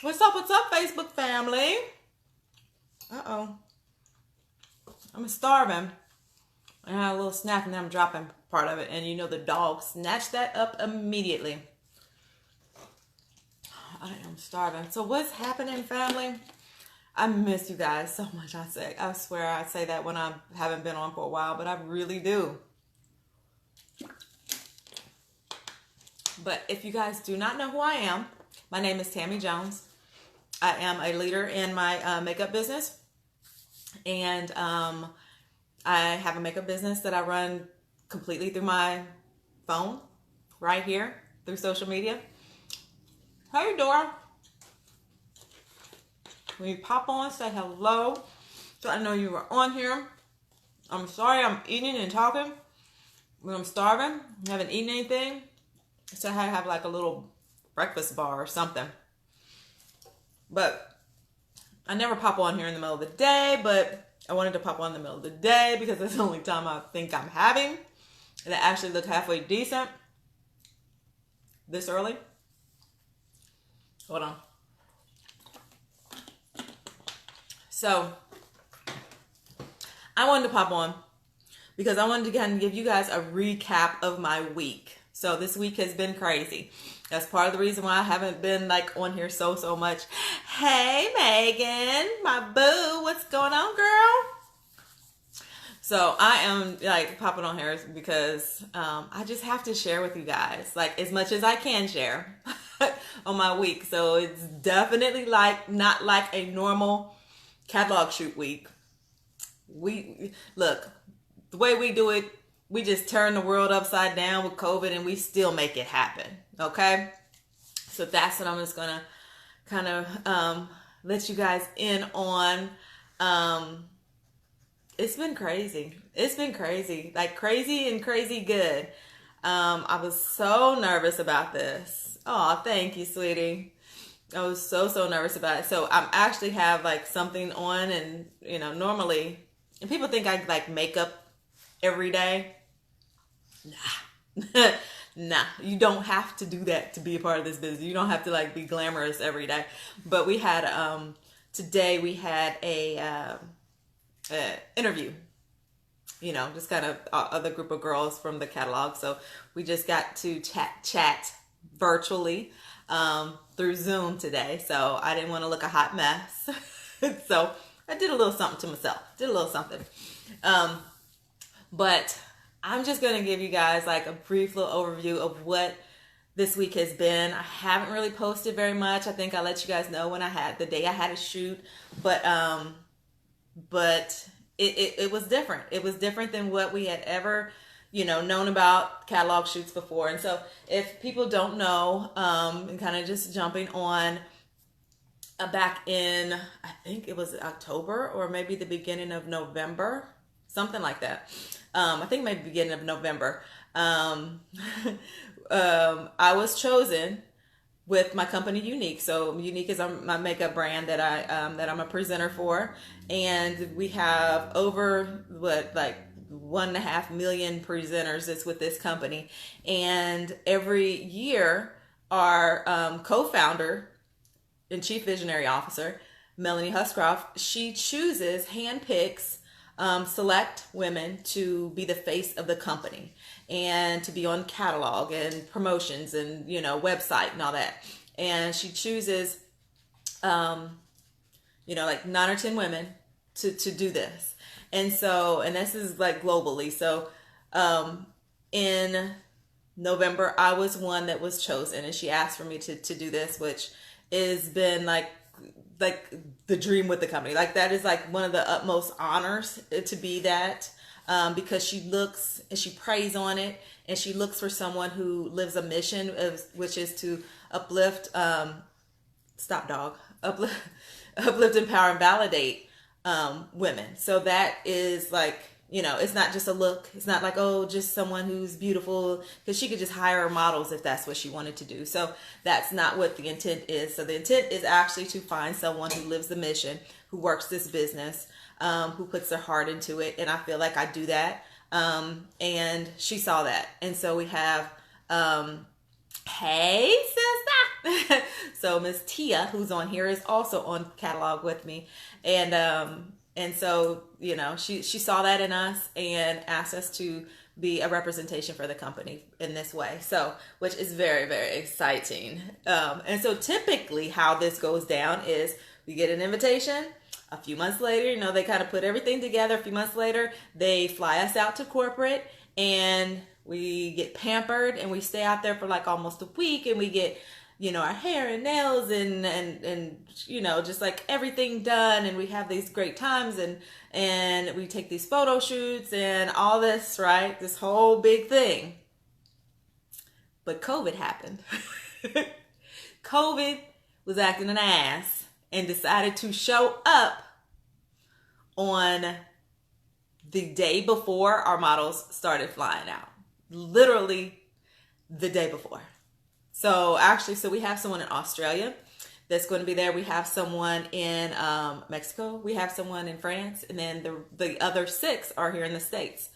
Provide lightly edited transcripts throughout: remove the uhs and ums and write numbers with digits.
What's up, Facebook family? Uh-oh. I'm starving. I had a little snack and then I'm dropping part of it. And you know the dog snatched that up immediately. I am starving. So what's happening, family? I miss you guys so much. I swear I say that when I haven't been on for a while, but I really do. But if you guys do not know who I am, my name is Tammy Jones. I am a leader in my makeup business. And I have a makeup business that I run completely through my phone, right here, through social media. Hey, Dora. When you pop on, say hello. So I know you were on here. I'm sorry I'm eating and talking when I'm starving. I haven't eaten anything. So I have like a little breakfast bar or something. But I never pop on here in the middle of the day, but I wanted to pop on in the middle of the day because it's the only time I think I'm having. And I actually look halfway decent this early. Hold on. So I wanted to pop on because I wanted to kind of give you guys a recap of my week. So this week has been crazy. That's part of the reason why I haven't been like on here so much. Hey Megan, my boo, what's going on, girl? So I am like popping on here because I just have to share with you guys like as much as I can share on my week. So it's definitely like not like a normal catalog shoot week. We look, the way we do it, we just turn the world upside down with COVID and we still make it happen. Okay. So that's what I'm just going to kind of let you guys in on. It's been crazy. It's been crazy, like crazy and crazy good. I was so nervous about this. Oh, thank you, sweetie. I was so nervous about it. So I actually have like something on and, you know, normally, and people think I like makeup every day. Nah. Nah, you don't have to do that to be a part of this business. You don't have to like be glamorous every day. But we had today we had a interview. You know, just kind of other group of girls from the catalog. So we just got to chat virtually through Zoom today. So I didn't want to look a hot mess. So I did a little something to myself. Did a little something. But I'm just going to give you guys like a brief little overview of what this week has been. I haven't really posted very much. I think I let you guys know when the day I had a shoot, but it was different. It was different than what we had ever, you know, known about catalog shoots before. And so if people don't know, and kind of just jumping on, back in, I think it was October or maybe the beginning of November, something like that. I think maybe beginning of November. I was chosen with my company Unique. So Unique is my makeup brand that I'm a presenter for, and we have over like 1.5 million presenters that's with this company. And every year, our co-founder and chief visionary officer, Melanie Huscroft, she handpicks select women to be the face of the company and to be on catalog and promotions and, you know, website and all that. And she chooses, you know, like 9 or 10 women to do this. And so, and this is like globally. So, in November, I was one that was chosen, and she asked for me to do this, which has been like the dream with the company. Like that is like one of the utmost honors to be that, because she looks and she prays on it, and she looks for someone who lives a mission which is to uplift, uplift, empower, and validate women. So that is like, you know, it's not just a look. It's not like, oh, just someone who's beautiful, because she could just hire models if that's what she wanted to do. So that's not what the intent is. So the intent is actually to find someone who lives the mission, who works this business, who puts their heart into it. And I feel like I do that. And she saw that. And so we have, hey, sister, So Miss Tia, who's on here, is also on catalog with me. And so, you know, she saw that in us and asked us to be a representation for the company in this way. So, which is very, very exciting. And so typically how this goes down is we get an invitation. A few months later, you know, they kind of put everything together. A few months later, they fly us out to corporate and we get pampered and we stay out there for like almost a week and we get, you know, our hair and nails and you know, just like everything done, and we have these great times and we take these photo shoots and all this, right? This whole big thing. But COVID happened. COVID was acting an ass and decided to show up on the day before our models started flying out. Literally the day before. So actually, so we have someone in Australia that's going to be there. We have someone in Mexico. We have someone in France. And then the other 6 are here in the States.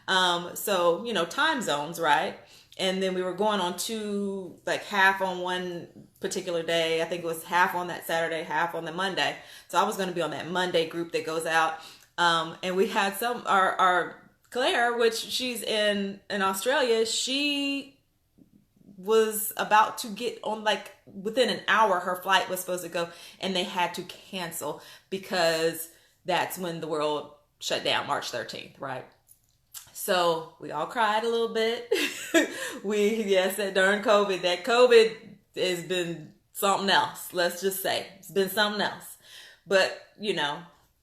So, you know, time zones, right? And then we were going on 2, like half on one particular day. I think it was half on that Saturday, half on the Monday. So I was going to be on that Monday group that goes out. And we had our Claire, which she's in Australia, she was about to get on, like within an hour her flight was supposed to go, and they had to cancel because that's when the world shut down, March 13th, right? So we all cried a little bit. Yes, that darn COVID. That COVID has been something else. Let's just say it's been something else. But, you know,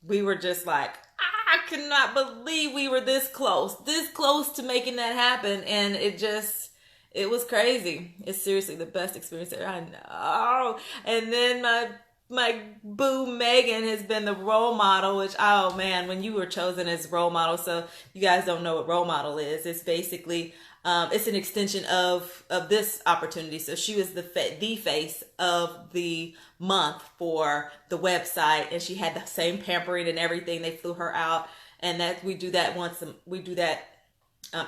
we were just like, I could not believe we were this close to making that happen. And it was crazy. It's seriously the best experience that I know. And then my boo Megan has been the role model, which, oh man, when you were chosen as role model, so you guys don't know what role model is. It's basically, it's an extension of this opportunity. So she was the face of the month for the website, and she had the same pampering and everything. They flew her out, and that we do that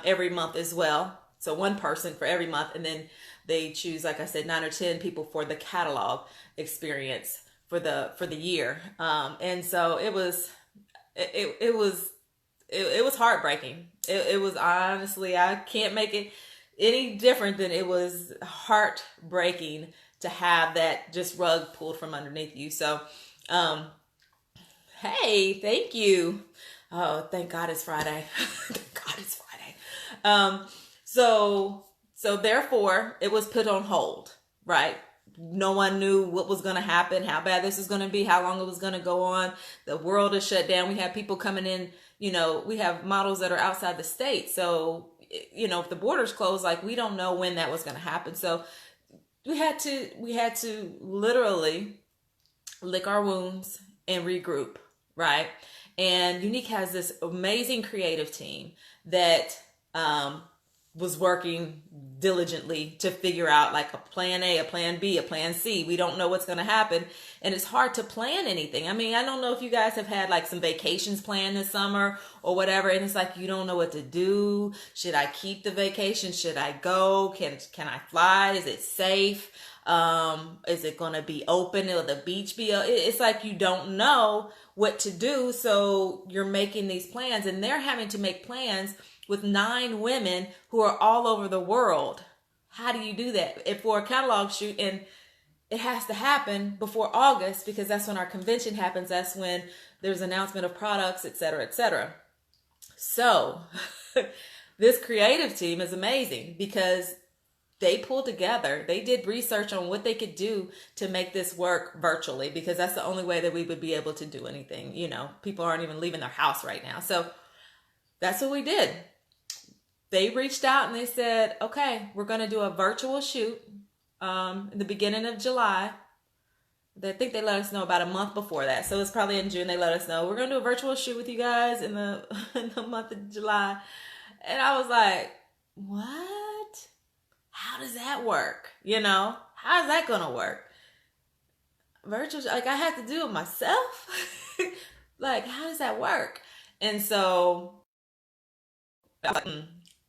every month as well. So one person for every month, and then they choose, like I said, 9 or 10 people for the catalog experience for the year. And so it was heartbreaking. It was, honestly, I can't make it any different than it was heartbreaking to have that just rug pulled from underneath you. So, hey, thank you. Oh, thank God it's Friday. Thank God it's Friday. So therefore it was put on hold, right? No one knew what was going to happen, how bad this was going to be, how long it was going to go on. The world is shut down. We have people coming in, you know, we have models that are outside the state. So, you know, if the borders closed, like, we don't know when that was going to happen. So we had to literally lick our wounds and regroup, right? And Unique has this amazing creative team that, was working diligently to figure out like a plan A, a plan B, a plan C. We don't know what's going to happen. And it's hard to plan anything. I mean, I don't know if you guys have had like some vacations planned this summer or whatever. And it's like, you don't know what to do. Should I keep the vacation? Should I go? Can I fly? Is it safe? Is it going to be open? Will the beach be? It's like you don't know what to do. So you're making these plans, and they're having to make plans with 9 women who are all over the world. How do you do that? If for a catalog shoot, and it has to happen before August, because that's when our convention happens. That's when there's announcement of products, et cetera, et cetera. So this creative team is amazing because they pulled together. They did research on what they could do to make this work virtually, because that's the only way that we would be able to do anything. You know, people aren't even leaving their house right now. So that's what we did. They reached out and they said, okay, we're going to do a virtual shoot in the beginning of July. I think they let us know about a month before that. So it's probably in June they let us know. We're going to do a virtual shoot with you guys in the month of July. And I was like, what? How does that work? You know, how is that going to work? Virtual, like, I have to do it myself? Like, how does that work? And so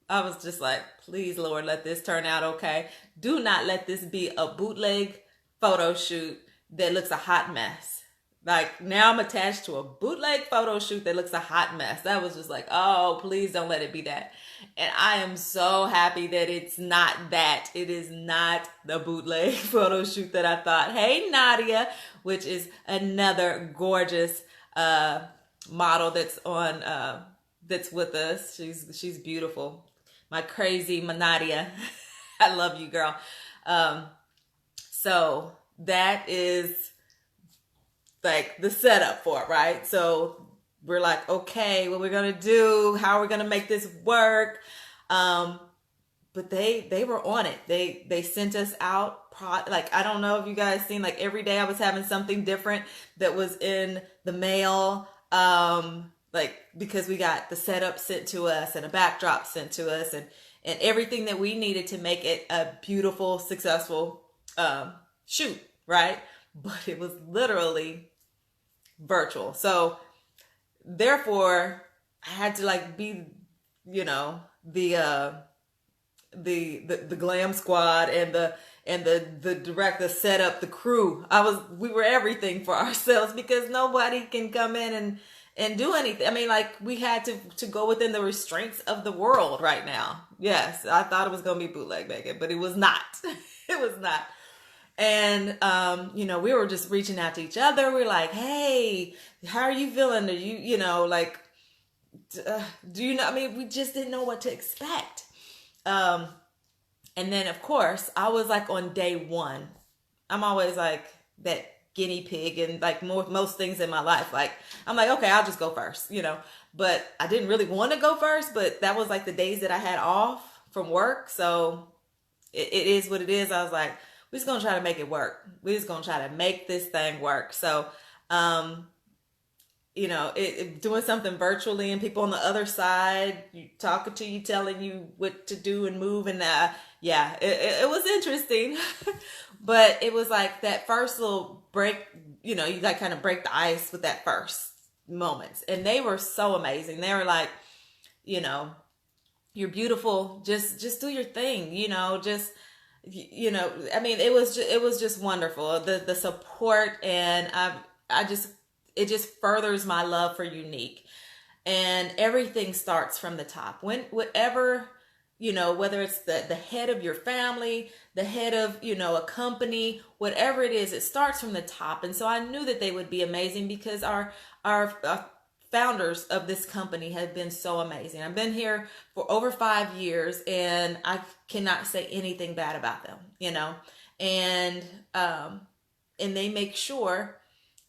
I was just like, please, Lord, let this turn out okay. Do not let this be a bootleg photo shoot that looks a hot mess. Like, now I'm attached to a bootleg photo shoot that looks a hot mess. That was just like, oh, please don't let it be that. And I am so happy that it's not that. It is not the bootleg photo shoot that I thought. Hey, Nadia, which is another gorgeous model that's on that's with us. She's beautiful. My crazy Nadia. I love you, girl. So that is like the setup for it, right? So we're like, okay, what we're gonna do, how are we gonna make this work? But they were on it. They sent us out like, I don't know if you guys seen, like every day I was having something different that was in the mail. Like, because we got the setup sent to us and a backdrop sent to us and everything that we needed to make it a beautiful, successful shoot, right? But it was literally virtual. So therefore I had to like be, you know, the glam squad and the direct, the setup, the crew. We were everything for ourselves because nobody can come in and do anything. I mean, like, we had to go within the restraints of the world right now. Yes, I thought it was going to be bootleg bacon, but it was not. It was not. And, you know, we were just reaching out to each other. We're like, hey, how are you feeling? Are you know, like, do you know, I mean, we just didn't know what to expect. And then of course I was like on day one. I'm always like that guinea pig and like most things in my life. Like, I'm like, okay, I'll just go first, you know, but I didn't really want to go first, but that was like the days that I had off from work. So it is what it is. I was like, we're just going to try to make it work. We're just going to try to make this thing work. So, you know, doing something virtually and people on the other side, you talking to you, telling you what to do and move. And yeah, it was interesting, but it was like that first little break, you know, you like kind of break the ice with that first moments. And they were so amazing. They were like, you know, you're beautiful. Just do your thing, you know, you know, I mean, it was just wonderful. The support, and it just furthers my love for Unique. And everything starts from the top. Whatever, you know, whether it's the head of your family, the head of, you know, a company, whatever it is, it starts from the top. And so I knew that they would be amazing because our founders of this company have been so amazing. I've been here for over 5 years and I cannot say anything bad about them, you know, and they make sure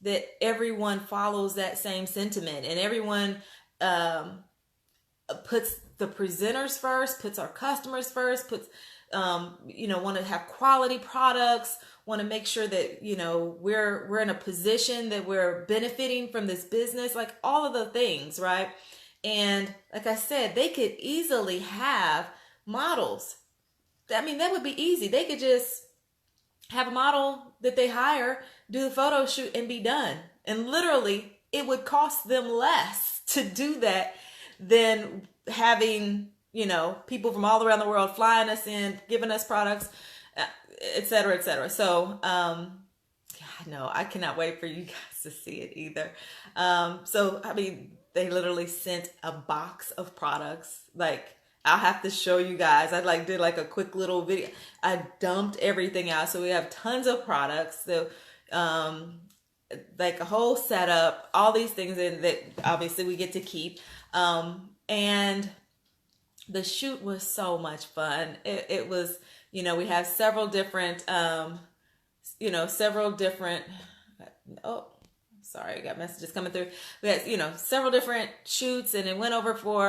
that everyone follows that same sentiment, and everyone puts the presenters first, puts our customers first, puts, you know, want to have quality products, want to make sure that, you know, we're in a position that we're benefiting from this business, like all of the things, right? And like I said, they could easily have models. I mean, that would be easy. They could just have a model that they hire, do the photo shoot, and be done. And literally, it would cost them less to do that than having, you know, people from all around the world flying us in, giving us products, et cetera, et cetera. So, no, I cannot wait for you guys to see it either. So, I mean, they literally sent a box of products. Like, I'll have to show you guys. I did a quick little video. I dumped everything out. So we have tons of products. So, like a whole setup, all these things in that obviously we get to keep. And the shoot was so much fun. It was, you know, we have several different, oh, sorry, I got messages coming through. We had, you know, several different shoots, and it went over for,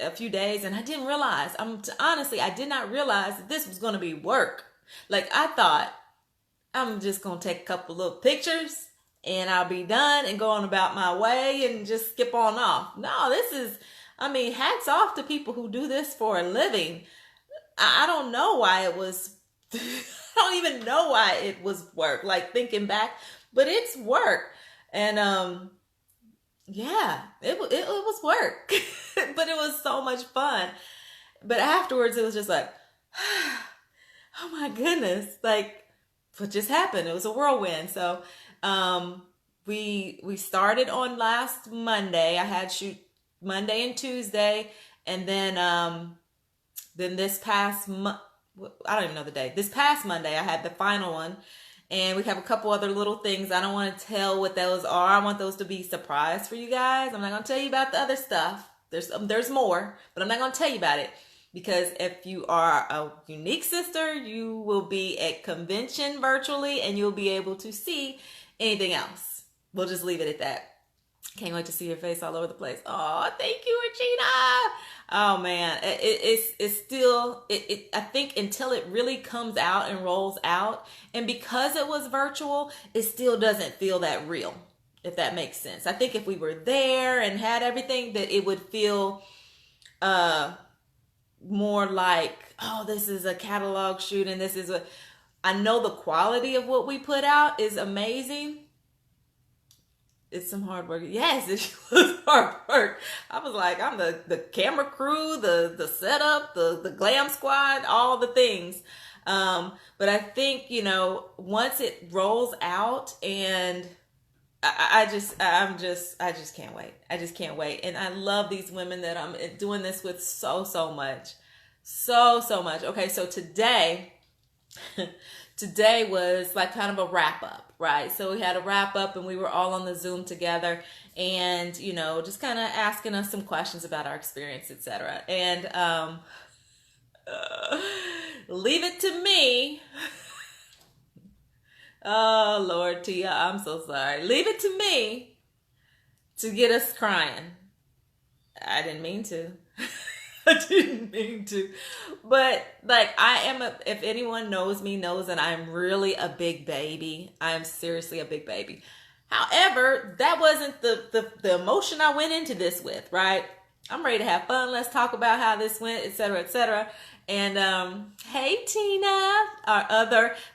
a few days, and I didn't realize, honestly, I did not realize that this was going to be work. Like, I thought I'm just going to take a couple little pictures and I'll be done and go on about my way and just skip on off. No, this is, I mean, hats off to people who do this for a living. I don't know why it was, I don't even know why it was work, like thinking back, but it's work. And, yeah, it was work, but it was so much fun. But afterwards, it was just like, oh my goodness, like, what just happened. It was a whirlwind. So we started on last Monday. I had shoot Monday and Tuesday, and then this past I don't even know the day. This past Monday, I had the final one, and we have a couple other little things. I don't want to tell what those are. I want those to be surprise for you guys. I'm not going to tell you about the other stuff. There's more, but I'm not going to tell you about it, because if you are a unique sister, you will be at convention virtually, and you'll be able to see anything else. We'll just leave it at that. Can't wait to see your face all over the place. Oh, thank you, Regina. Oh man, it's still, I think until it really comes out and rolls out, and because it was virtual, it still doesn't feel that real, if that makes sense. I think if we were there and had everything, that it would feel more like, oh, this is a catalog shoot, and this is I know the quality of what we put out is amazing. It's some hard work. Yes, it was hard work. I was like, I'm the camera crew, the setup, the glam squad, all the things. But I think, once it rolls out, and I just can't wait. I just can't wait. And I love these women that I'm doing this with so much. So much. Okay, so today was like kind of a wrap up. Right. So we had a wrap up, and we were all on the Zoom together, and, just kind of asking us some questions about our experience, etc. And leave it to me. Oh, Lord, Tia, I'm so sorry. Leave it to me to get us crying. I didn't mean to. I didn't mean to, but like if anyone knows me, knows that I'm really a big baby. I am seriously a big baby. However, that wasn't the emotion I went into this with, right? I'm ready to have fun. Let's talk about how this went, etc., etc. And hey, Tina,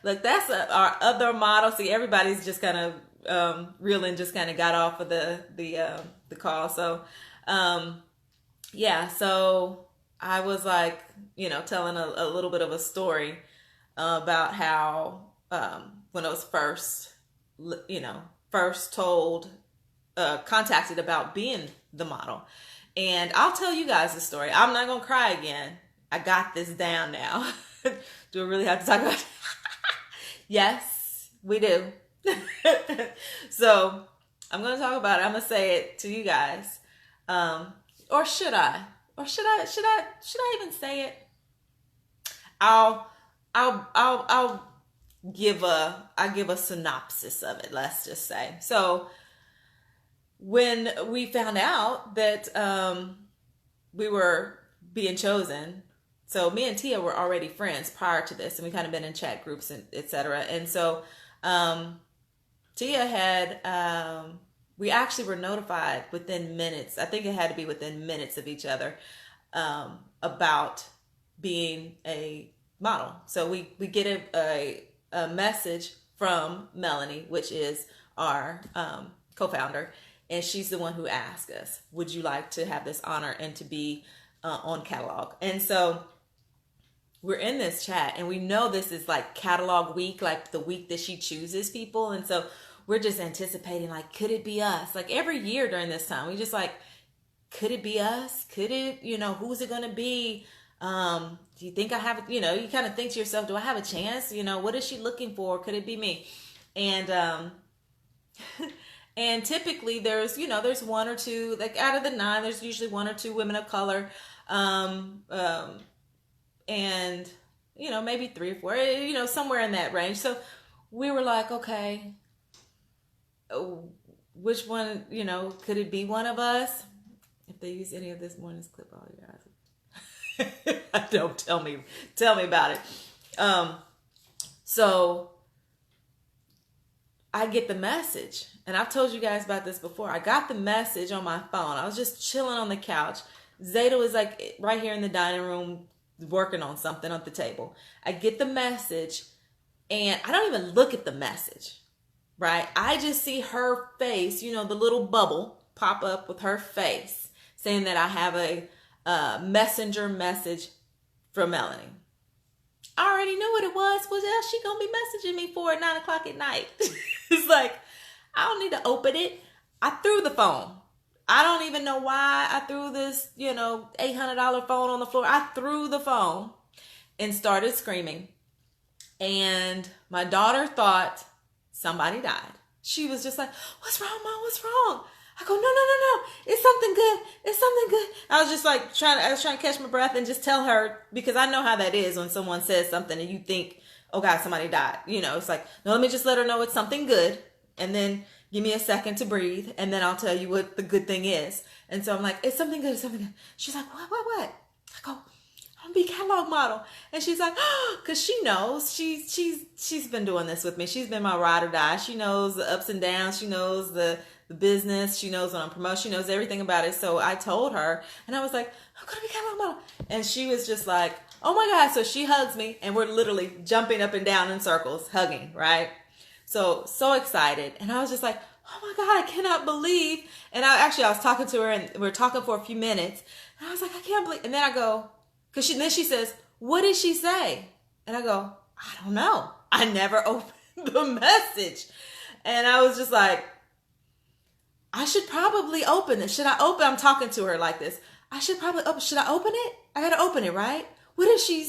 that's our other model. See, everybody's just kind of reeling, just kind of got off of the call. So yeah, so I was like, telling a little bit of a story about how when I was first told, contacted about being the model. And I'll tell you guys the story. I'm not going to cry again. I got this down now. Do I really have to talk about it? Yes, we do. So I'm going to talk about it. I'm going to say it to you guys. Or should I? Or should I even say it? I'll give a synopsis of it, let's just say. So when we found out that we were being chosen, so me and Tia were already friends prior to this, and we kind of been in chat groups and etc. And so Tia had we actually were notified within minutes. I think it had to be within minutes of each other about being a model. So we get a message from Melanie, which is our co-founder, and she's the one who asked us, would you like to have this honor and to be on catalog? And so we're in this chat, and we know this is like catalog week, like the week that she chooses people. And so we're just anticipating, like, could it be us? Like every year during this time, we just like, could it be us? Could it, who's it going to be? Do you think I have, you kind of think to yourself, do I have a chance? What is she looking for? Could it be me? And, and typically there's one or two, like out of the 9, there's usually 1 or 2 women of color. And, maybe 3 or 4, somewhere in that range. So we were like, okay, which one, could it be one of us? If they use any of this morning's clip, all you guys, don't tell me about it. So I get the message, and I've told you guys about this before. I got the message on my phone. I was just chilling on the couch. Zeta was like right here in the dining room working on something at the table. I get the message, and I don't even look at the message. Right? I just see her face, the little bubble pop up with her face saying that I have a messenger message from Melanie. I already knew what it was. What else she gonna be messaging me for at 9 o'clock at night? It's like, I don't need to open it. I threw the phone. I don't even know why I threw this, $800 phone on the floor. I threw the phone and started screaming. And my daughter thought somebody died. She was just like, what's wrong, Mom? What's wrong? I go, no. It's something good. It's something good. I was just like trying to catch my breath and just tell her, because I know how that is when someone says something and you think, oh God, somebody died. It's like, no, let me just let her know it's something good. And then give me a second to breathe. And then I'll tell you what the good thing is. And so I'm like, it's something good. It's something good. She's like, what? I go, I'm gonna be a catalog model. And she's like, oh, cause she knows she's been doing this with me. She's been my ride or die. She knows the ups and downs. She knows the business. She knows when I'm promoting. She knows everything about it. So I told her, and I was like, I'm gonna be a catalog model. And she was just like, oh my God. So she hugs me, and we're literally jumping up and down in circles, hugging, right? So excited. And I was just like, oh my God, I cannot believe. And I was talking to her, and we were talking for a few minutes. And I was like, I can't believe. And then I go, then she says, what did she say? And I go, I don't know. I never opened the message. And I was just like, I should probably open it. Should I open? I'm talking to her like this. I should probably open. Should I open it? I got to open it, right? What if she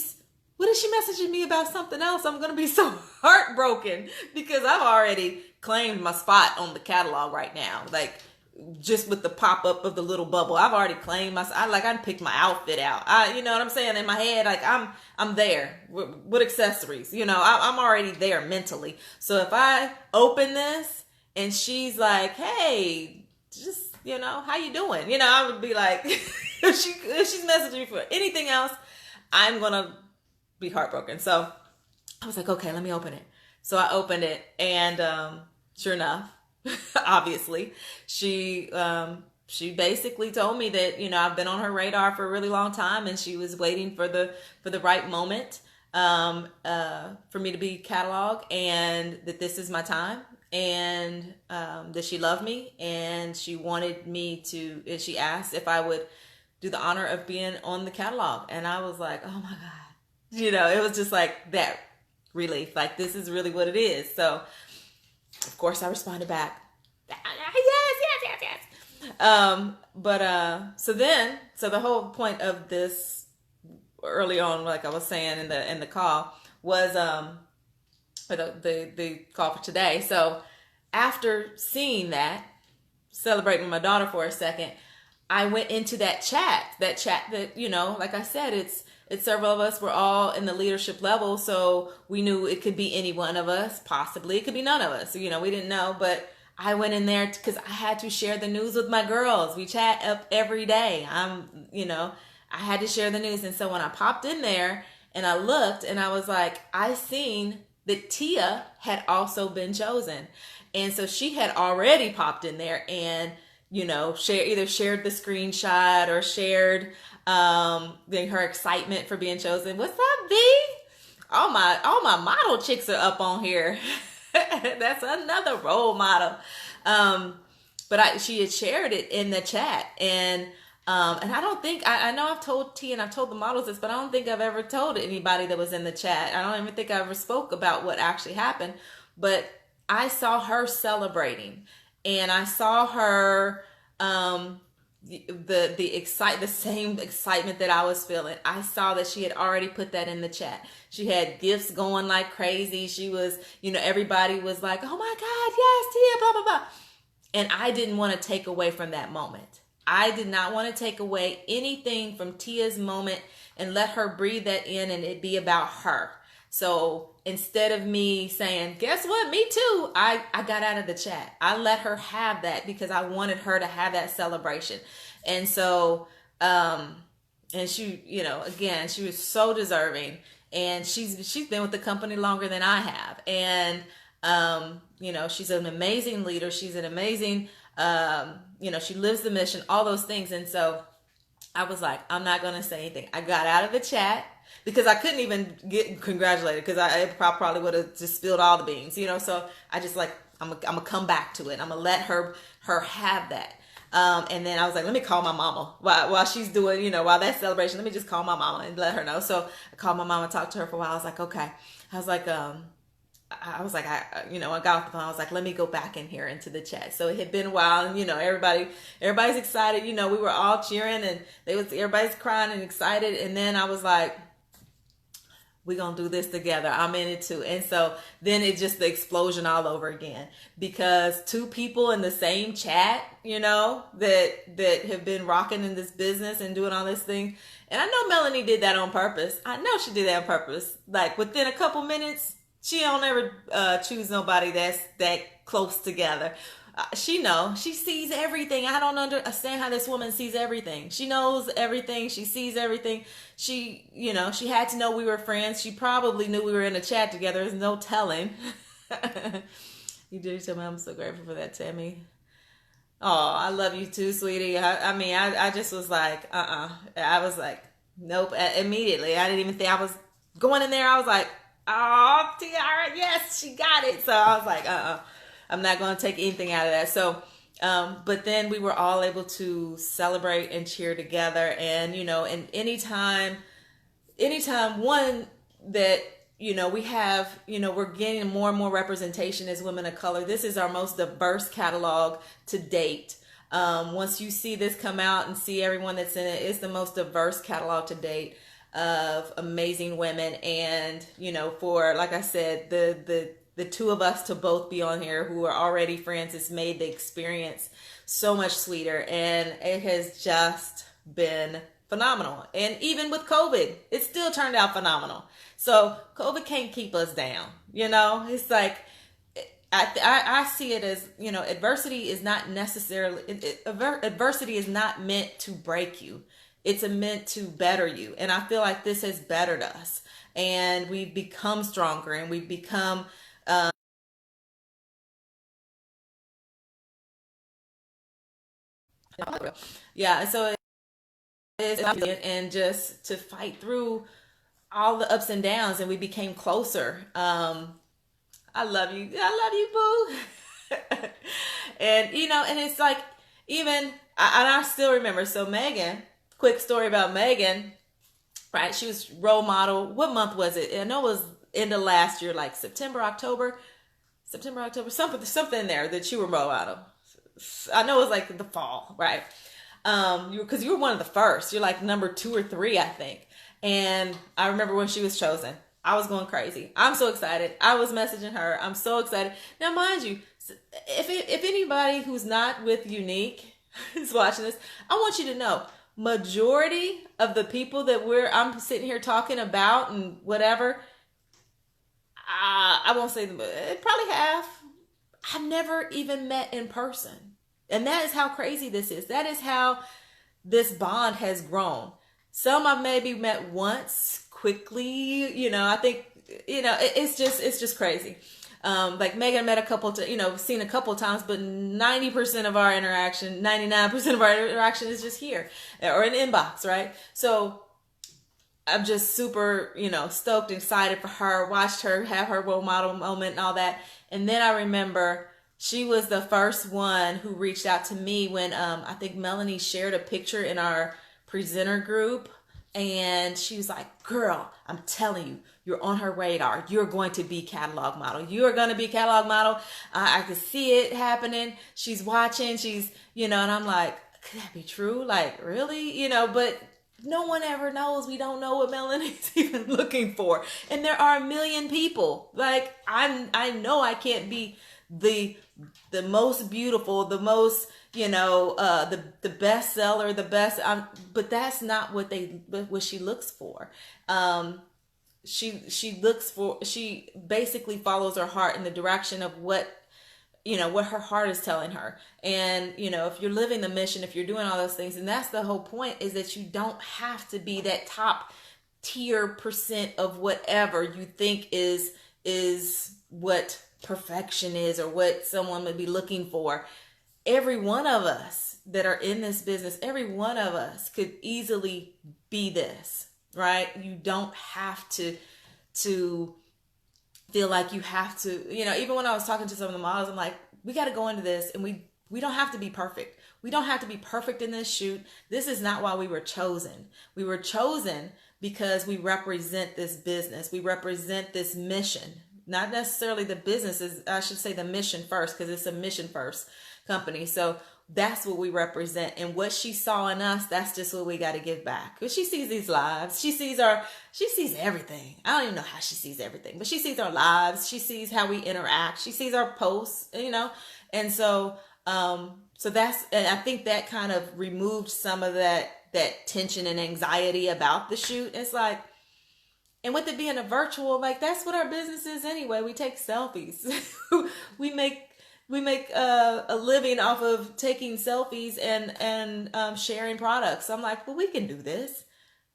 messaging me about something else? I'm going to be so heartbroken because I've already claimed my spot on the catalog right now. Like, just with the pop up of the little bubble, I've already claimed I picked my outfit out. You know what I'm saying? In my head, like I'm there with accessories. I'm already there mentally. So if I open this and she's like, hey, just, how you doing? I would be like, if she's messaging me for anything else, I'm going to be heartbroken. So I was like, okay, let me open it. So I opened it, and sure enough, obviously, she basically told me that, I've been on her radar for a really long time, and she was waiting for the right moment for me to be cataloged, and that this is my time, and that she loved me, and she wanted me to, and she asked if I would do the honor of being on the catalog. And I was like, oh my God, it was just like that relief, like this is really what it is. So of course I responded back, yes. So the whole point of this early on, like I was saying in the call, was the call for today. So after seeing that, celebrating with my daughter for a second, I went into that chat that, like I said, it's several of us. We're all in the leadership level. So we knew it could be any one of us. Possibly it could be none of us. We didn't know, but I went in there because I had to share the news with my girls. We chat up every day. I had to share the news. And so when I popped in there and I looked, and I was like, I seen that Tia had also been chosen. And so she had already popped in there and, either shared the screenshot or shared her excitement for being chosen. What's up, V? All my model chicks are up on here. That's another role model. But she had shared it in the chat, and I don't think I know I've told T and I've told the models this, but I don't think I've ever told anybody that was in the chat. I don't even think I ever spoke about what actually happened. But I saw her celebrating, and I saw her the same excitement that I was feeling. I saw that she had already put that in the chat. She had gifts going like crazy. She was, everybody was like, oh my God, yes, Tia, blah, blah, blah. And I didn't want to take away from that moment. I did not want to take away anything from Tia's moment and let her breathe that in and it be about her. So instead of me saying, guess what, me too, I got out of the chat. I let her have that because I wanted her to have that celebration. And so, and she, again, she was so deserving, and she's been with the company longer than I have. And, she's an amazing leader. She's an amazing, she lives the mission, all those things. And so I was like, I'm not going to say anything. I got out of the chat because I couldn't even get congratulated because I probably would have just spilled all the beans, so I just like, I'm going to come back to it. I'm going to let her have that. And then I was like, let me call my mama while she's doing, while that celebration, let me just call my mama and let her know. So I called my mama, talked to her for a while. I was like, okay. I was like, I got off the phone. I was like, let me go back in here into the chat. So it had been a while, and everybody's excited. We were all cheering, and everybody's crying and excited. And then I was like, we're going to do this together. I'm in it too. And so then it's just the explosion all over again, because two people in the same chat, that have been rocking in this business and doing all this thing. And I know Melanie did that on purpose. I know she did that on purpose. Like within a couple minutes, she don't ever choose nobody that's that close together. She sees everything. I don't understand how this woman sees everything. She knows everything. She sees everything. She had to know we were friends. She probably knew we were in a chat together. There's no telling. You did tell me. I'm so grateful for that, Tammy. Oh, I love you too, sweetie. I just was like, I was like, nope. Immediately. I didn't even think I was going in there. I was like, oh, Tiara, yes, she got it. So I was like, I'm not going to take anything out of that. So, but then we were all able to celebrate and cheer together. And, and anytime one that, we have, we're getting more and more representation as women of color. This is our most diverse catalog to date. Once you see this come out and see everyone that's in it, it's the most diverse catalog to date of amazing women. And, for, like I said, the two of us to both be on here who are already friends has made the experience so much sweeter. And it has just been phenomenal. And even with COVID, it still turned out phenomenal. So COVID can't keep us down. It's like, I see it as, adversity is not necessarily, adversity is not meant to break you. It's meant to better you. And I feel like this has bettered us. And we've become stronger, and we've become, yeah. And so it's, and just to fight through all the ups and downs, and we became closer. I love you. I love you, boo. And, and it's like, and I still remember. So Megan, quick story about Megan, right? She was role model. What month was it? I know it was end of last year, like September, October, something there that you were role model. I know it was like the fall, right? Because you were one of the first. You're like number 2 or 3, I think. And I remember when she was chosen, I was going crazy. I'm so excited. I was messaging her. I'm so excited. Now, mind you, if anybody who's not with Unique is watching this, I want you to know, majority of the people that I'm sitting here talking about and whatever, I won't say them, probably half, I've never even met in person. And that is how crazy this is. That is how this bond has grown. Some I've maybe met once quickly, I think, it's just crazy. Like Megan met a couple, seen a couple times, but 90% of our interaction, 99% of our interaction is just here or in the inbox, right? So I'm just super, stoked, excited for her, watched her have her role model moment and all that. And then I remember she was the first one who reached out to me when I think Melanie shared a picture in our presenter group, and she was like, girl, I'm telling you, you're on her radar. You're going to be catalog model. You're going to be catalog model. I could see it happening. She's watching. She's, and I'm like, could that be true? Like, really? But no one ever knows. We don't know what Melanie's even looking for. And there are a million people. Like, I know I can't be the most beautiful, the most, the best seller, the best, but that's not what she looks for. She basically follows her heart in the direction of what her heart is telling her. And, if you're living the mission, if you're doing all those things, and that's the whole point, is that you don't have to be that top tier percent of whatever you think is what perfection is or what someone would be looking for. Every one of us that are in this business, every one of us could easily be this, right? You don't have to feel like you have to, even when I was talking to some of the models, I'm like, we got to go into this, and we don't have to be perfect. we don't have to be perfect in this shoot. This is not why we were chosen. We were chosen because we represent this business. We represent this mission. Not necessarily the business, I should say the mission first, because it's a mission first company. So that's what we represent. And what she saw in us, that's just what we got to give back. Because she sees these lives. She sees everything. I don't even know how she sees everything, but she sees our lives. She sees how we interact. She sees our posts, And so, and I think that kind of removed some of that tension and anxiety about the shoot. It's like, and with it being a virtual, like that's what our business is anyway. We take selfies. we make a living off of taking selfies and sharing products. I'm like, well, we can do this.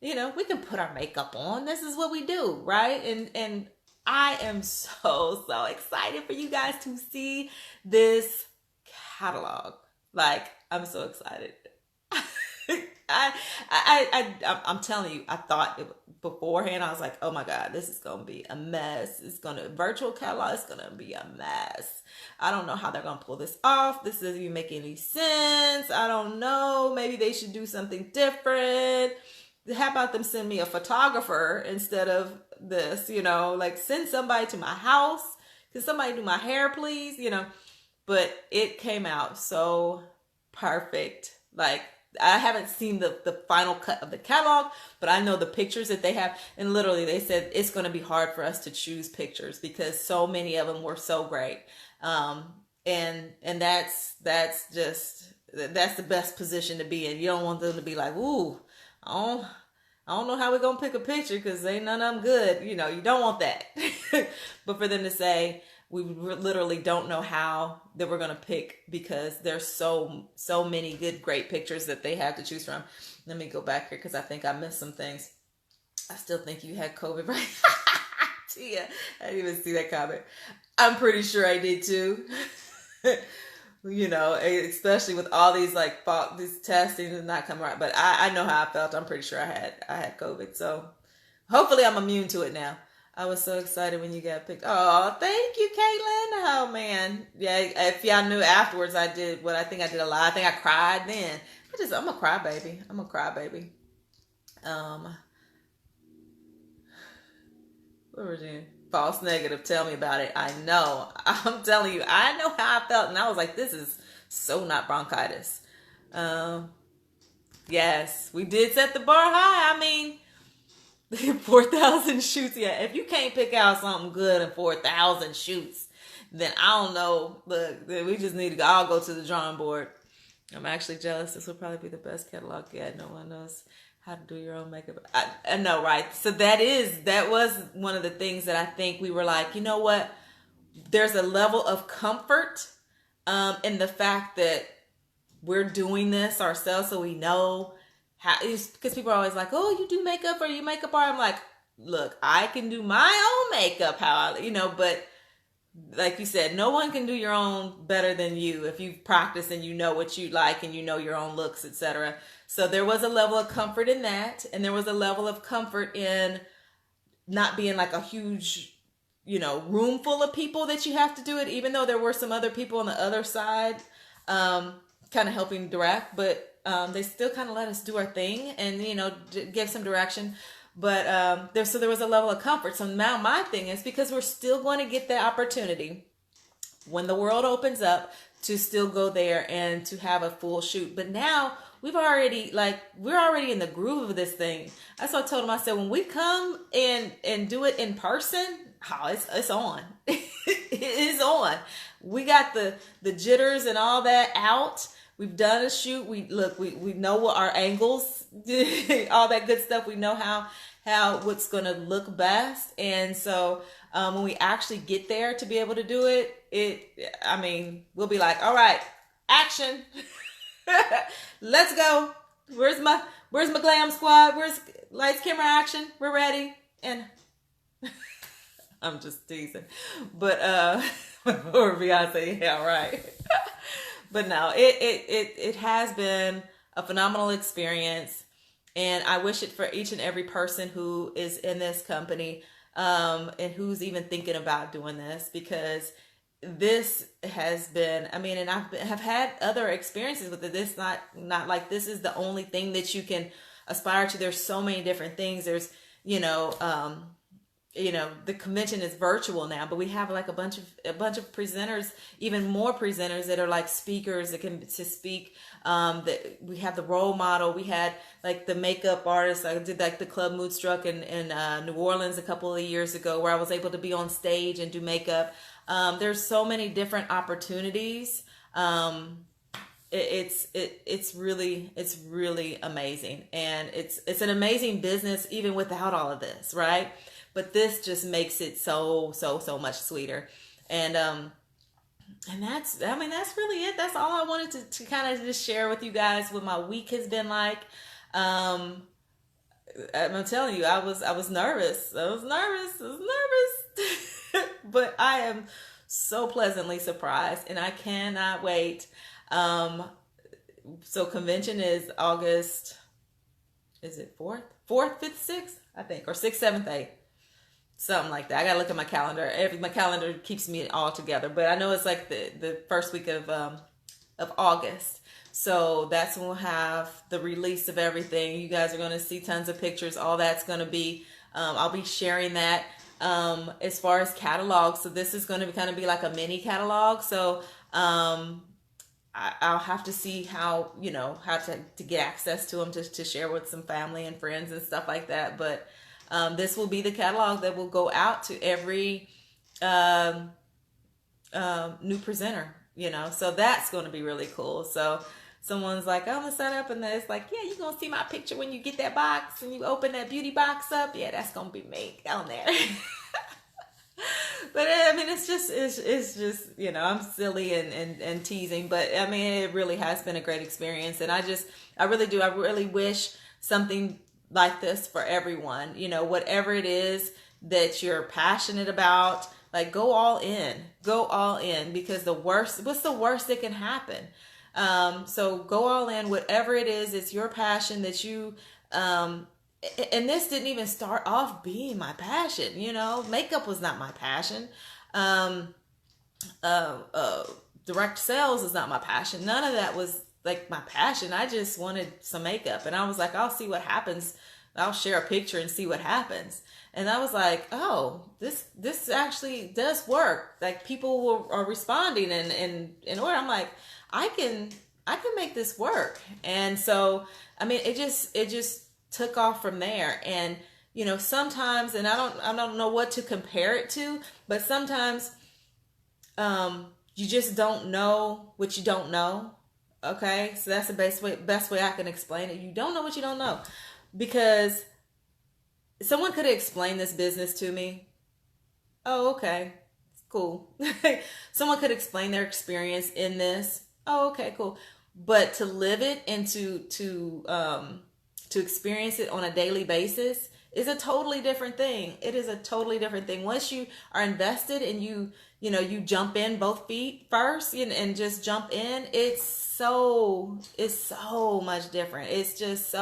We can put our makeup on. This is what we do, right? And I am so excited for you guys to see this catalog. Like, I'm so excited. I'm telling you, I thought beforehand, I was like, oh my God, this is going to be a mess. Virtual catalog is going to be a mess. I don't know how they're going to pull this off. This doesn't even make any sense. I don't know. Maybe they should do something different. How about them send me a photographer instead of this, like send somebody to my house. Can somebody do my hair, please? But it came out so perfect. Like, I haven't seen the final cut of the catalog, but I know the pictures that they have. And literally they said it's going to be hard for us to choose pictures because so many of them were so great. And that's the best position to be in. You don't want them to be like, ooh, I don't know how we're going to pick a picture because ain't none of them good. You don't want that. But for them to say, we literally don't know how that we're going to pick because there's so many great pictures that they have to choose from. Let me go back here because I think I missed some things. I still think you had COVID, right? Tia, I didn't even see that comment. I'm pretty sure I did too. Especially with all these these testing is not coming right. But I know how I felt. I'm pretty sure I had COVID. So hopefully I'm immune to it now. I was so excited when you got picked. Oh, thank you, Caitlin. Oh, man. Yeah, if y'all knew afterwards I did what I think I did a lot. I think I cried then. I'm a crybaby. What was it? False negative. Tell me about it. I know. I'm telling you. I know how I felt. And I was like, this is so not bronchitis. Yes, we did set the bar high. I mean, 4,000 shoots. Yeah, if you can't pick out something good in 4,000 shoots, then I don't know. Look, we just need to all go to the drawing board. I'm actually jealous. This will probably be the best catalog yet. No one knows how to do your own makeup. I know, right? So that was one of the things that I think we were like, you know what? There's a level of comfort in the fact that we're doing this ourselves, so we know. Because people are always like, oh, you do makeup or you makeup art. I'm like, look, I can do my own makeup but like you said, no one can do your own better than you if you've practiced and you know what you like and you know your own looks, etc. So there was a level of comfort in that. And there was a level of comfort in not being like a huge, room full of people that you have to do it, even though there were some other people on the other side kind of helping direct, but they still kind of let us do our thing and, give some direction. But there was a level of comfort. So now my thing is, because we're still going to get the opportunity when the world opens up to still go there and to have a full shoot. But now we're already in the groove of this thing. That's what I told him. I said, when we come and do it in person, it's on. It is on. We got the jitters and all that out. We've done a shoot. We know what our angles, all that good stuff. We know how what's going to look best. And so when we actually get there to be able to do it, we'll be like, all right, action. Let's go. Where's my glam squad? Where's lights, camera, action? We're ready. And I'm just teasing. But or Beyonce, yeah, right. But no, it has been a phenomenal experience, and I wish it for each and every person who is in this company and who's even thinking about doing this, because this has been, I mean, and have had other experiences with it. This not like this is the only thing that you can aspire to. There's so many different things. There's, the convention is virtual now, but we have like a bunch of presenters, even more presenters that are like speakers that can to speak. That we have the role model. We had like the makeup artist. I did like the Club Moodstruck in New Orleans a couple of years ago, where I was able to be on stage and do makeup. There's so many different opportunities. It's really amazing, and it's an amazing business even without all of this, right? But this just makes it so much sweeter. And that's really it. That's all I wanted to kind of just share with you guys what my week has been like. I'm telling you, I was nervous. I was nervous. But I am so pleasantly surprised, and I cannot wait. So convention is August, is it 4th, 5th, 6th, I think, or 6th, 7th, 8th. Something like that. I gotta look at my calendar. My calendar keeps me all together, but I know it's like the first week of August. So that's when we'll have the release of everything. You guys are going to see tons of pictures. All that's going to be, I'll be sharing that as far as catalogs. So this is going to kind of be like a mini catalog. So I'll have to see how to get access to them to share with some family and friends and stuff like that. But this will be the catalog that will go out to every new presenter, so that's going to be really cool. So someone's like, I'm going to sign up, and it's like, yeah, you're going to see my picture when you get that box and you open that beauty box up. Yeah, that's going to be me down there. But I mean, it's just, I'm silly and teasing, but I mean, it really has been a great experience. And I really wish something like this for everyone, whatever it is that you're passionate about, like go all in, because what's the worst that can happen? So go all in, whatever it is, it's your passion that you, and this didn't even start off being my passion, makeup was not my passion. Direct sales is not my passion. None of that was like my passion. I just wanted some makeup, and I was like, I'll see what happens. I'll share a picture and see what happens. And I was like, oh, this actually does work. Like people are responding and I'm like, I can make this work. And so, I mean, it just took off from there. And, sometimes, and I don't know what to compare it to, but sometimes, you just don't know what you don't know. Okay. So that's the best way I can explain it. You don't know what you don't know, because someone could have explained this business to me. Oh, okay. Cool. Someone could explain their experience in this. Oh, okay, cool. But to live it and to experience it on a daily basis is a totally different thing. It is a totally different thing. Once you are invested and you jump in both feet first and just jump in, it's so much different. It's just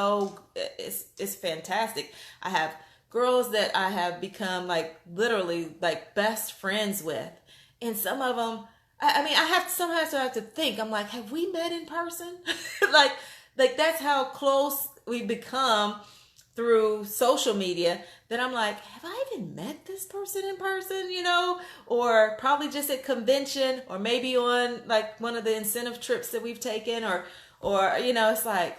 it's fantastic. I have girls that I have become like literally like best friends with, and some of them, I mean, sometimes I have to think, I'm like, have we met in person? like that's how close we become through social media, that I'm like, have I even met this person in person, or probably just at convention, or maybe on like one of the incentive trips that we've taken, or it's like,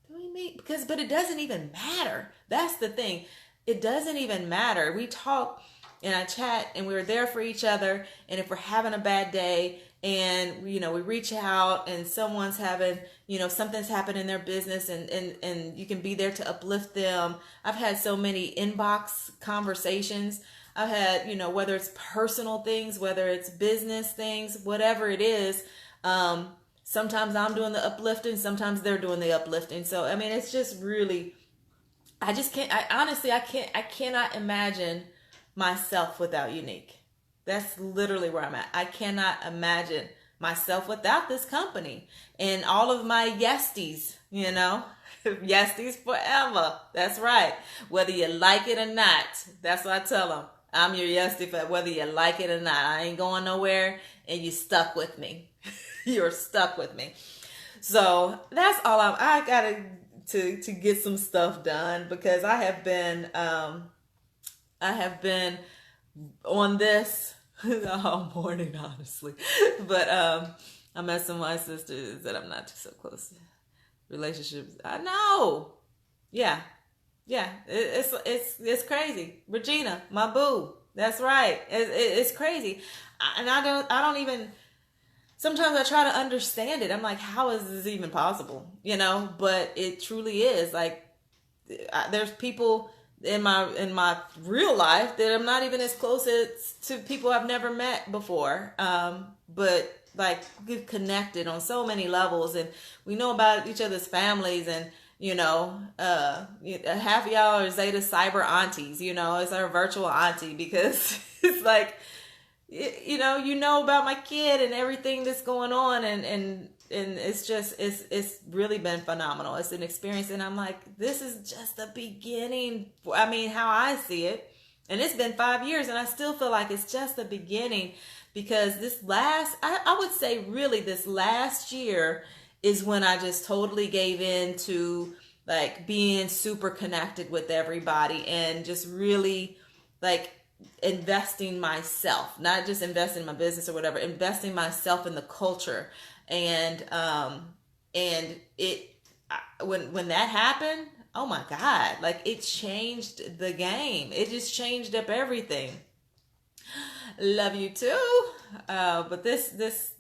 do we meet? But it doesn't even matter. That's the thing. It doesn't even matter. We talk and I chat and we're there for each other. And if we're having a bad day and, we reach out and someone's having, something's happened in their business and you can be there to uplift them. I've had so many inbox conversations. I've had, whether it's personal things, whether it's business things, whatever it is. Sometimes I'm doing the uplifting, sometimes they're doing the uplifting. So, I mean, it's just really, I cannot imagine myself without Unique. That's literally where I'm at. I cannot imagine myself without this company and all of my yesties, yesties forever. That's right. Whether you like it or not, that's what I tell them. I'm your yes if whether you like it or not. I ain't going nowhere, and you stuck with me. You're stuck with me. So that's all I gotta to get some stuff done, because I have been on this all morning, honestly. But I met some of my sisters that I'm not too so close to. Relationships, I know. Yeah, yeah. It's crazy. Regina, my boo. That's right. It's crazy, and I don't even. Sometimes I try to understand it. I'm like, how is this even possible? But it truly is. Like, there's people in my real life that I'm not even as close to people I've never met before. But like, we've connected on so many levels, and we know about each other's families, and half of y'all are Zeta cyber aunties. It's our virtual auntie, because it's like, you know about my kid and everything that's going on, and it's just it's really been phenomenal. It's an experience, and I'm like, this is just the beginning. I mean, how I see it, and it's been 5 years, and I still feel like it's just the beginning, because I would say really this last year is when I just totally gave in to like being super connected with everybody, and just really like investing myself, not just investing in my business or whatever, investing myself in the culture. And it when that happened, oh my God, like, it changed the game. It just changed up everything. Love you too. But this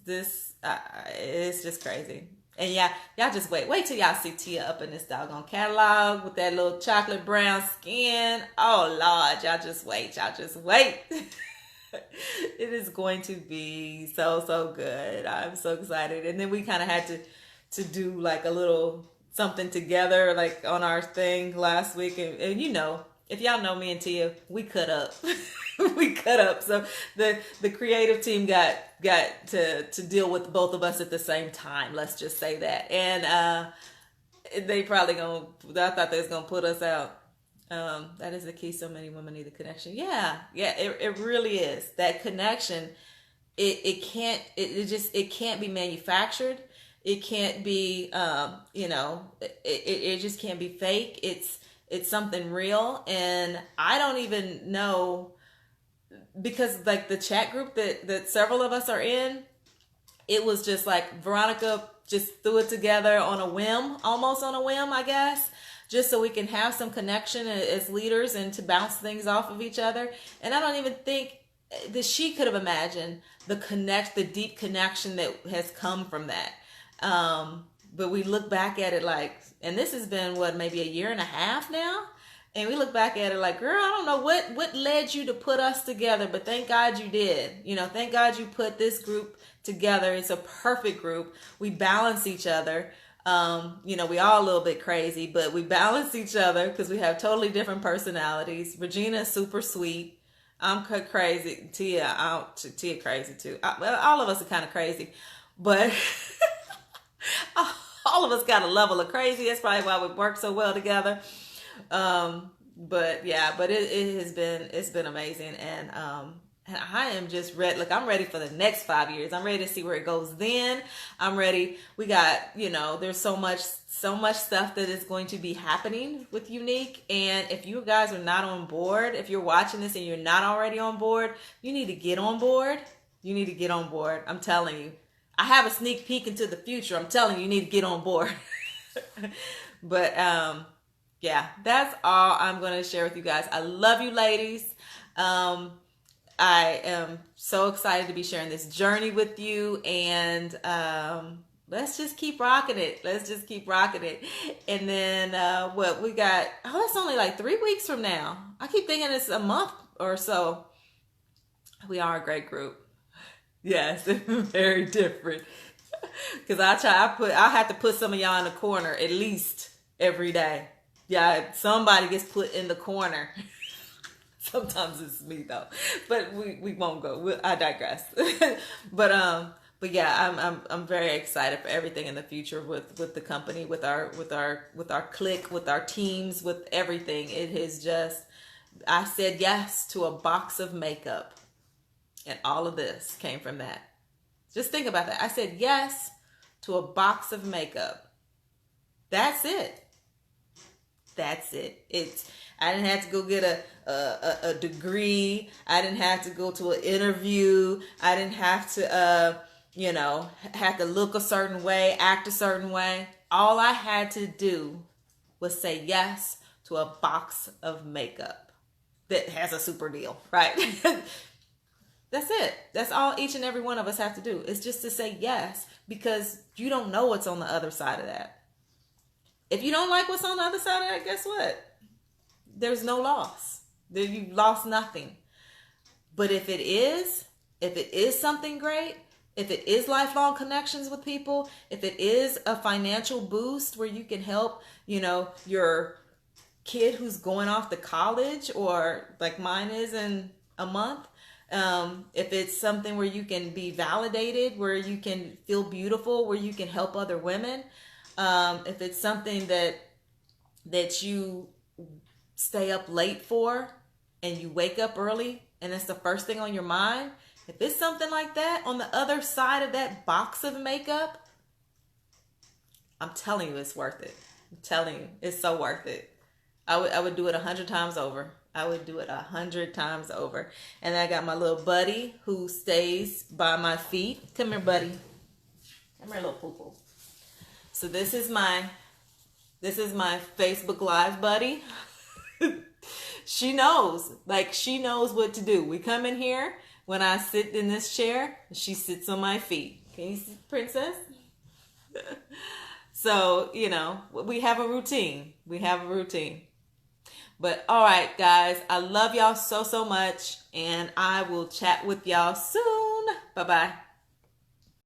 it's just crazy. And yeah, y'all just wait till y'all see Tia up in this doggone catalog with that little chocolate brown skin. Oh Lord, y'all just wait. It is going to be so good. I'm so excited. And then we kind of had to do like a little something together, like on our thing last week. And if y'all know me and Tia, we cut up. We cut up. So the creative team got to deal with both of us at the same time. Let's just say that. And they probably I thought they was gonna put us out. That is the key. So many women need a connection. Yeah, it really is. That connection, it can't be manufactured. It can't be, it just can't be fake. It's something real. And I don't even know, because like the chat group that several of us are in, it was just like Veronica just threw it together on a whim, almost on a whim, I guess, just so we can have some connection as leaders and to bounce things off of each other. And I don't even think that she could have imagined the deep connection that has come from that. But we look back at it like, and this has been maybe a year and a half now. And we look back at it like, girl, I don't know what led you to put us together, but thank God you did. Thank God you put this group together. It's a perfect group. We balance each other. We all a little bit crazy, but we balance each other because we have totally different personalities. Regina is super sweet. I'm crazy. Tia crazy too. All of us are kind of crazy, but all of us got a level of crazy. That's probably why we work so well together. But it's been amazing. And I am just ready. Look, I'm ready for the next 5 years. I'm ready to see where it goes then. I'm ready. We got, there's so much stuff that is going to be happening with Unique. And if you guys are not on board, if you're watching this and you're not already on board, you need to get on board. You need to get on board. I'm telling you. I have a sneak peek into the future. I'm telling you, you need to get on board. But, yeah, that's all I'm going to share with you guys. I love you, ladies. I am so excited to be sharing this journey with you, and let's just keep rocking it. And then what we got, it's only like 3 weeks from now. I keep thinking it's a month or so. We are a great group. Yes, very different. Because I have to put some of y'all in the corner at least every day. Yeah, somebody gets put in the corner. Sometimes it's me though, but we won't go. I digress. But yeah, I'm very excited for everything in the future with the company, with our clique, with our teams, with everything. It has just I said yes to a box of makeup. And all of this came from that. Just think about that. I said yes to a box of makeup. That's it. That's it. I didn't have to go get a degree. I didn't have to go to an interview. I didn't have to, have to look a certain way, act a certain way. All I had to do was say yes to a box of makeup that has a super deal, right? That's it. That's all each and every one of us have to do. It's just to say yes, because you don't know what's on the other side of that. If you don't like what's on the other side of that, guess what? There's no loss. You've lost nothing. But if it is something great, if it is lifelong connections with people, if it is a financial boost where you can help, your kid who's going off to college, or like mine is in a month, if it's something where you can be validated, where you can feel beautiful, where you can help other women, if it's something that you stay up late for and you wake up early and it's the first thing on your mind, if it's something like that on the other side of that box of makeup, I'm telling you it's worth it. I'm telling you it's so worth it. I would do it 100 times over. I would do it 100 times over. And I got my little buddy who stays by my feet. Come here, buddy. Come here, little poo-poo. So this is my Facebook Live buddy. She knows what to do. We come in here, when I sit in this chair, she sits on my feet. Can you see, princess? So, we have a routine. But all right, guys, I love y'all so much, and I will chat with y'all soon. Bye-bye.